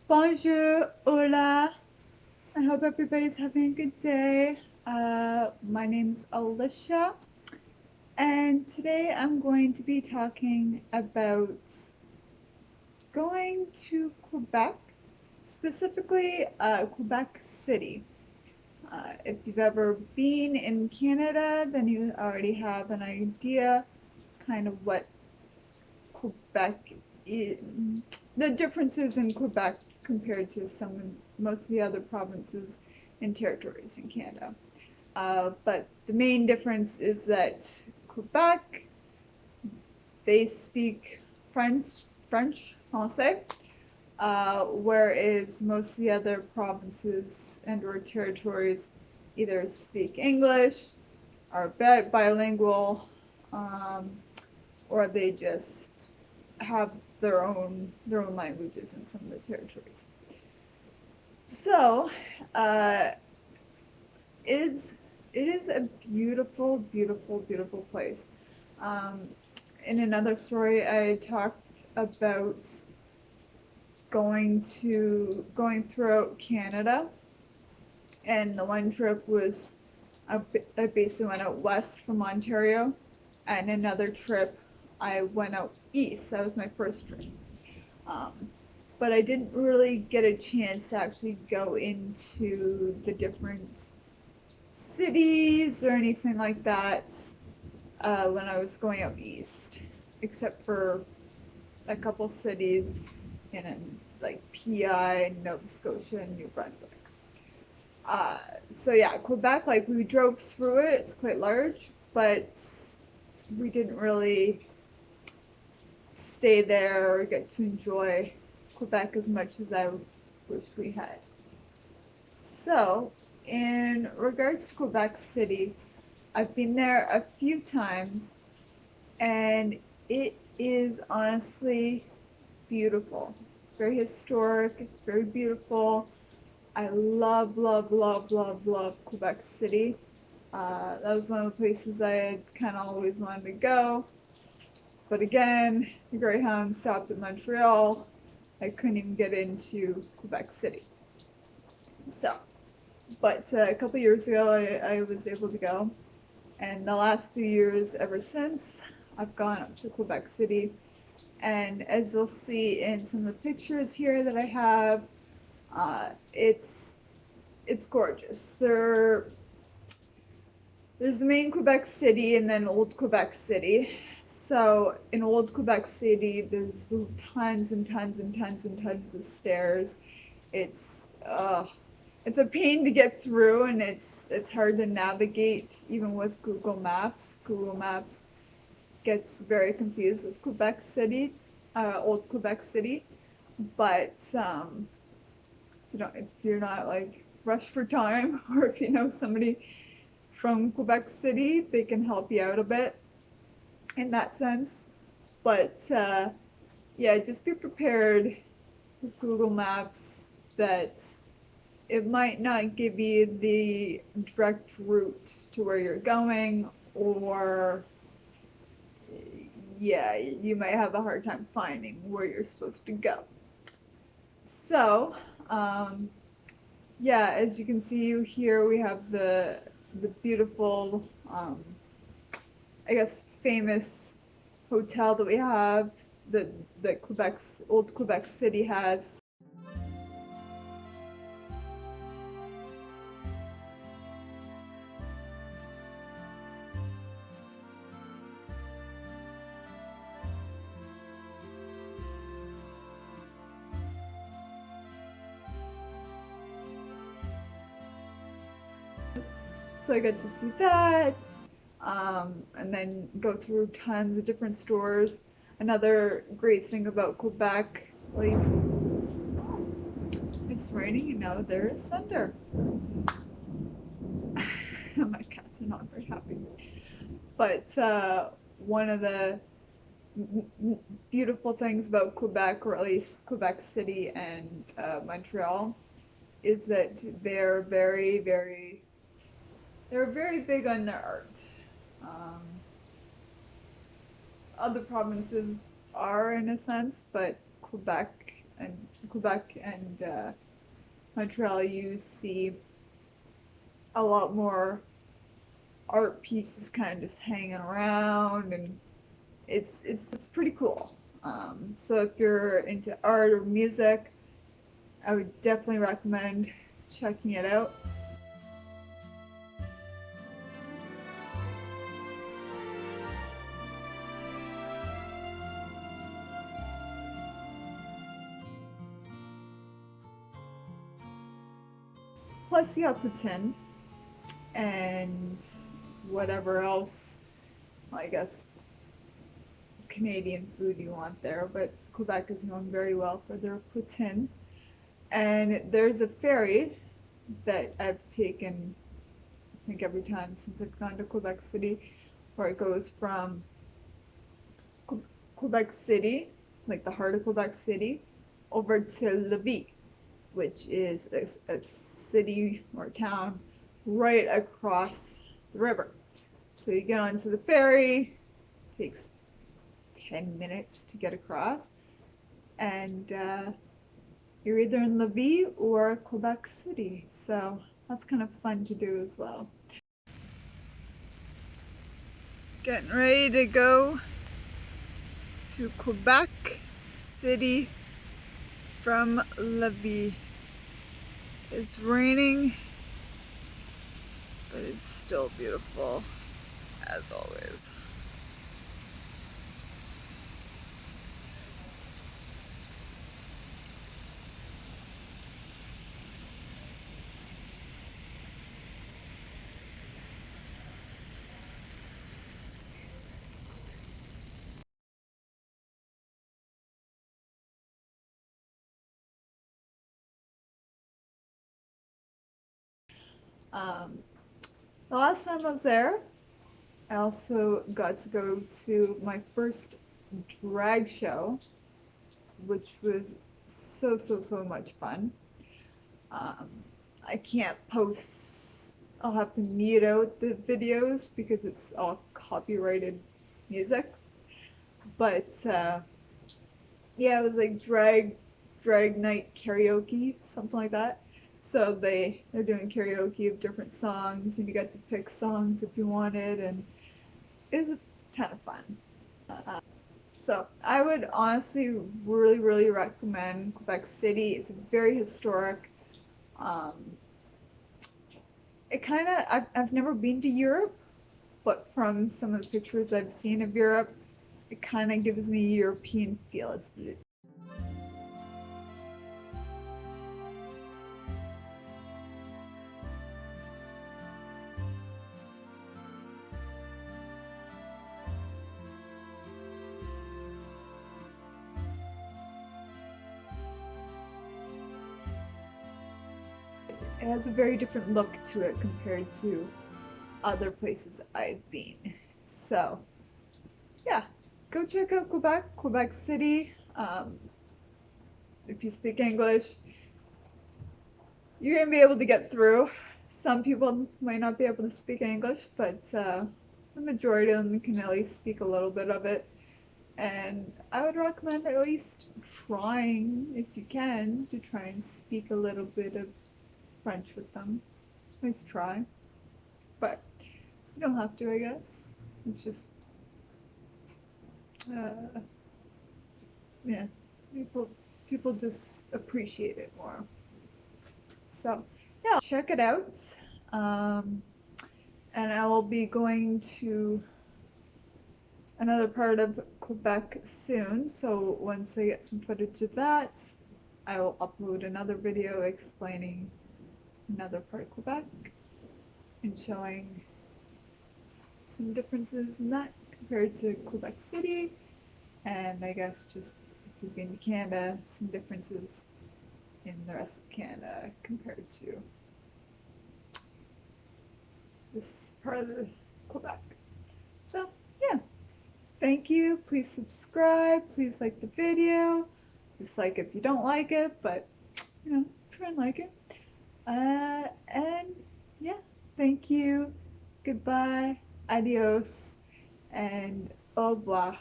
Bonjour, hola. I hope everybody's having a good day. My name's Alicia, and today I'm going to be talking about going to Quebec, specifically Quebec City. If you've ever been in Canada, then you already have an idea kind of what Quebec is, the differences in Quebec compared to most of the other provinces and territories in Canada. But the main difference is that Quebec, they speak French, Français, whereas most of the other provinces and or territories either speak English, are bilingual, um, or they just have their own languages in some of the territories. So it is it is a beautiful, beautiful, beautiful place. Um, in another story, I talked about going throughout Canada, and the one trip was I basically went out west from Ontario, and another trip I went out east. That was my first trip. Um, but I didn't really get a chance to actually go into the different cities or anything like that when I was going out east, except for a couple cities in like PI, Nova Scotia, and New Brunswick. So yeah, Quebec, like we drove through it. It's quite large, but we didn't really stay there or get to enjoy Quebec as much as I wish we had. So, in regards to Quebec City, I've been there a few times and it is honestly beautiful. It's very historic, it's very beautiful. I love, love, love, love, love Quebec City. That was one of the places I had kind of always wanted to go. But again, the Greyhound stopped at Montreal. I couldn't even get into Quebec City. So, but a couple years ago, I was able to go. And the last few years, ever since, I've gone up to Quebec City. And as you'll see in some of the pictures here that I have, it's gorgeous. There's the main Quebec City and then Old Quebec City. So in Old Quebec City, there's tons and tons and tons and tons of stairs. It's uh, it's a pain to get through, and it's hard to navigate even with Google Maps. Google Maps gets very confused with Quebec City, Old Quebec City. But if you're not like rushed for time, or if you know somebody from Quebec City, they can help you out a bit in that sense. But yeah, just be prepared with Google Maps that it might not give you the direct route to where you're going, or yeah, you might have a hard time finding where you're supposed to go. So, yeah, as you can see here, we have the beautiful, I guess, famous hotel that we have that Quebec's old Quebec City has. So I got to see that, and then go through tons of different stores. Another great thing about Quebec, at least it's raining, there is thunder. My cats are not very happy. But one of the beautiful things about Quebec, or at least Quebec City and Montreal, is that they're very big on their art. Um, Other provinces are in a sense, but Quebec and Quebec and Montreal, you see a lot more art pieces kind of just hanging around, and it's pretty cool. So if you're into art or music, I would definitely recommend checking it out. Plus, you have poutine and whatever else, I guess, Canadian food you want there. But Quebec is known very well for their poutine. And there's a ferry that I've taken, I think, every time since I've gone to Quebec City, where it goes from Quebec City, like the heart of Quebec City, over to Lévis, which is a city or town right across the river. So you get onto the ferry, it takes 10 minutes to get across, and you're either in Lévis or Quebec City. So that's kind of fun to do as well. Getting ready to go to Quebec City from Lévis. It's raining, but it's still beautiful as always. Um, the last time I was there, I also got to go to my first drag show, which was so much fun. Um, I can't post, I'll have to mute out the videos because it's all copyrighted music. But yeah, it was like drag night karaoke, something like that. So they're doing karaoke of different songs, and you got to pick songs if you wanted, and it was a ton of fun. So I would honestly really recommend Quebec City. It's very historic. Um, it kind of I've never been to Europe, but from some of the pictures I've seen of Europe, it kind of gives me a European feel. It has a very different look to it compared to other places I've been. So yeah, go check out Quebec City. If you speak English, you're gonna be able to get through. Some people might not be able to speak English, but the majority of them can at least speak a little bit of it. And I would recommend at least trying, if you can, to try and speak a little bit of French with them. At least try. But you don't have to, I guess. It's just, uh, yeah, people just appreciate it more. So yeah, check it out. Um, and I will be going to another part of Quebec soon. So once I get some footage of that, I will upload another video explaining another part of Quebec and showing some differences in that compared to Quebec City, and I guess just if you've been to Canada, some differences in the rest of Canada compared to this part of Quebec. So yeah, thank you. Please subscribe. Please like the video. Dislike if you don't like it, but try and like it. And yeah, thank you. Goodbye. Adios. And au revoir.